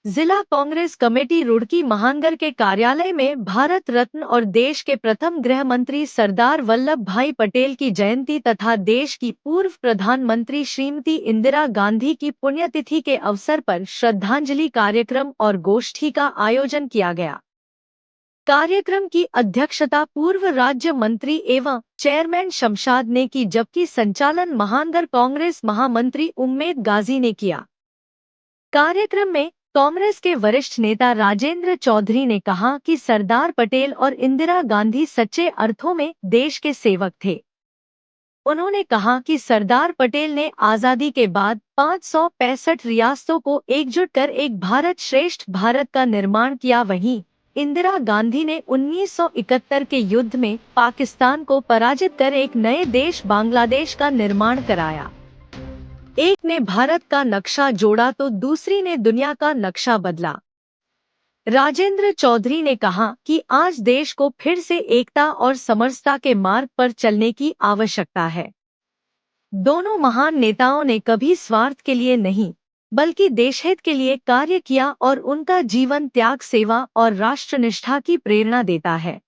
जिला कांग्रेस कमेटी रुड़की महानगर के कार्यालय में भारत रत्न और देश के प्रथम गृह मंत्री सरदार वल्लभ भाई पटेल की जयंती तथा देश की पूर्व प्रधानमंत्री श्रीमती इंदिरा गांधी की पुण्यतिथि के अवसर पर श्रद्धांजलि कार्यक्रम और गोष्ठी का आयोजन किया गया। कार्यक्रम की अध्यक्षता पूर्व राज्य मंत्री एवं चेयरमैन शमशाद ने की, जबकि संचालन महानगर कांग्रेस महामंत्री उम्मेद गाजी ने किया। कार्यक्रम में कांग्रेस के वरिष्ठ नेता राजेंद्र चौधरी ने कहा कि सरदार पटेल और इंदिरा गांधी सच्चे अर्थों में देश के सेवक थे। उन्होंने कहा कि सरदार पटेल ने आजादी के बाद 565 रियासतों को एकजुट कर एक भारत श्रेष्ठ भारत का निर्माण किया, वहीं इंदिरा गांधी ने 1971 के युद्ध में पाकिस्तान को पराजित कर एक नए देश बांग्लादेश का निर्माण कराया। एक ने भारत का नक्शा जोड़ा तो दूसरी ने दुनिया का नक्शा बदला। राजेंद्र चौधरी ने कहा कि आज देश को फिर से एकता और समरसता के मार्ग पर चलने की आवश्यकता है। दोनों महान नेताओं ने कभी स्वार्थ के लिए नहीं, बल्कि देशहित के लिए कार्य किया और उनका जीवन त्याग, सेवा और राष्ट्रनिष्ठा की प्रेरणा देता है।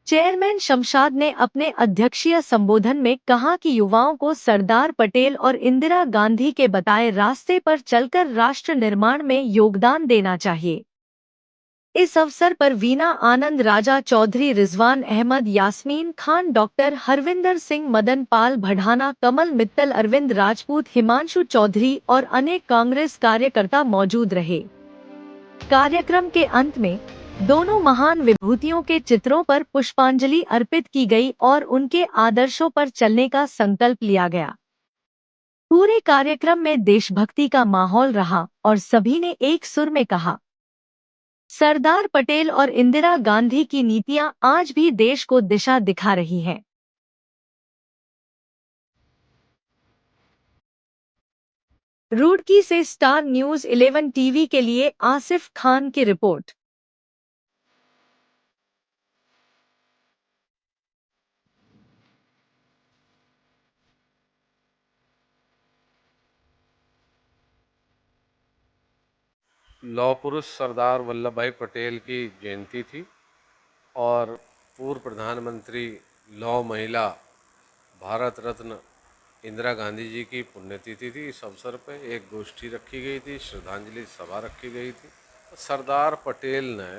चेयरमैन शमशाद ने अपने अध्यक्षीय संबोधन में कहा कि युवाओं को सरदार पटेल और इंदिरा गांधी के बताए रास्ते पर चलकर राष्ट्र निर्माण में योगदान देना चाहिए। इस अवसर पर वीना आनंद, राजा चौधरी, रिजवान अहमद, यास्मीन खान, डॉक्टर हरविंदर सिंह, मदन पाल भढ़ाना, कमल मित्तल, अरविंद राजपूत, हिमांशु चौधरी और अनेक कांग्रेस कार्यकर्ता मौजूद रहे। कार्यक्रम के अंत में दोनों महान विभूतियों के चित्रों पर पुष्पांजलि अर्पित की गई और उनके आदर्शों पर चलने का संकल्प लिया गया। पूरे कार्यक्रम में देशभक्ति का माहौल रहा और सभी ने एक सुर में कहा, सरदार पटेल और इंदिरा गांधी की नीतियां आज भी देश को दिशा दिखा रही हैं। रुड़की से स्टार न्यूज 11 टीवी के लिए आसिफ खान की रिपोर्ट। लौह पुरुष सरदार वल्लभ भाई पटेल की जयंती थी और पूर्व प्रधानमंत्री लौह महिला भारत रत्न इंदिरा गांधी जी की पुण्यतिथि थी। इस अवसर पर एक गोष्ठी रखी गई थी, श्रद्धांजलि सभा रखी गई थी। सरदार पटेल ने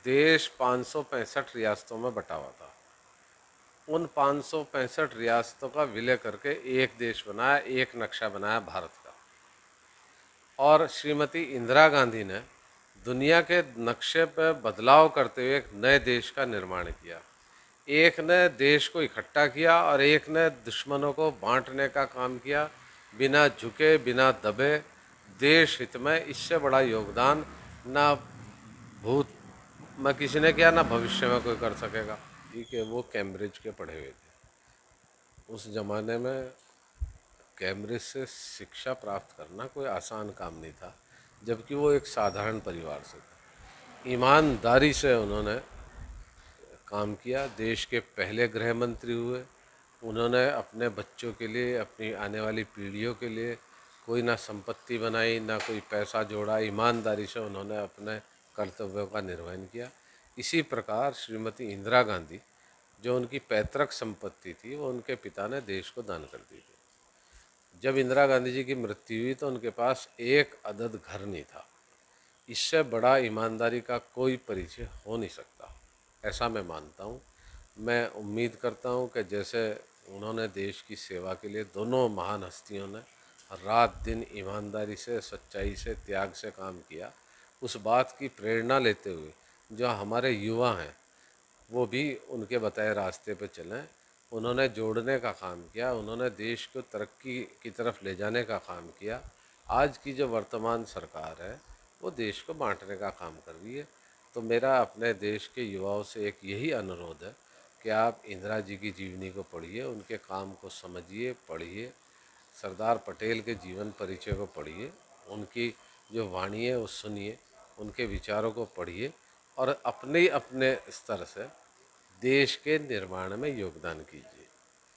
देश 565 रियासतों में बटा हुआ था। उन 565 रियासतों का विलय करके एक देश बनाया, एक नक्शा बनाया भारत का। और श्रीमती इंदिरा गांधी ने दुनिया के नक्शे पर बदलाव करते हुए एक नए देश का निर्माण किया। एक ने देश को इकट्ठा किया और एक ने दुश्मनों को बांटने का काम किया, बिना झुके, बिना दबे, देश हित में। इससे बड़ा योगदान ना भूत में किसी ने किया, ना भविष्य में कोई कर सकेगा। ठीक है, वो कैम्ब्रिज के पढ़े हुए थे। उस ज़माने में कैम्ब्रिज से शिक्षा प्राप्त करना कोई आसान काम नहीं था, जबकि वो एक साधारण परिवार से थे। ईमानदारी से उन्होंने काम किया, देश के पहले गृह मंत्री हुए। उन्होंने अपने बच्चों के लिए, अपनी आने वाली पीढ़ियों के लिए कोई ना संपत्ति बनाई, ना कोई पैसा जोड़ा। ईमानदारी से उन्होंने अपने कर्तव्यों का निर्वहन किया। इसी प्रकार श्रीमती इंदिरा गांधी, जो उनकी पैतृक संपत्ति थी, वो उनके पिता ने देश को दान कर दी थी। जब इंदिरा गांधी जी की मृत्यु हुई तो उनके पास एक अदद घर नहीं था। इससे बड़ा ईमानदारी का कोई परिचय हो नहीं सकता, ऐसा मैं मानता हूँ। मैं उम्मीद करता हूँ कि जैसे उन्होंने देश की सेवा के लिए, दोनों महान हस्तियों ने रात दिन ईमानदारी से, सच्चाई से, त्याग से काम किया, उस बात की प्रेरणा लेते हुए जो हमारे युवा हैं वो भी उनके बताए रास्ते पर चलें। उन्होंने जोड़ने का काम किया, उन्होंने देश को तरक्की की तरफ ले जाने का काम किया। आज की जो वर्तमान सरकार है वो देश को बांटने का काम कर रही है। तो मेरा अपने देश के युवाओं से एक यही अनुरोध है कि आप इंदिरा जी की जीवनी को पढ़िए, उनके काम को समझिए, पढ़िए, सरदार पटेल के जीवन परिचय को पढ़िए, उनकी जो वाणी है वो सुनिए, उनके विचारों को पढ़िए और अपने अपने स्तर से देश के निर्माण में योगदान कीजिए।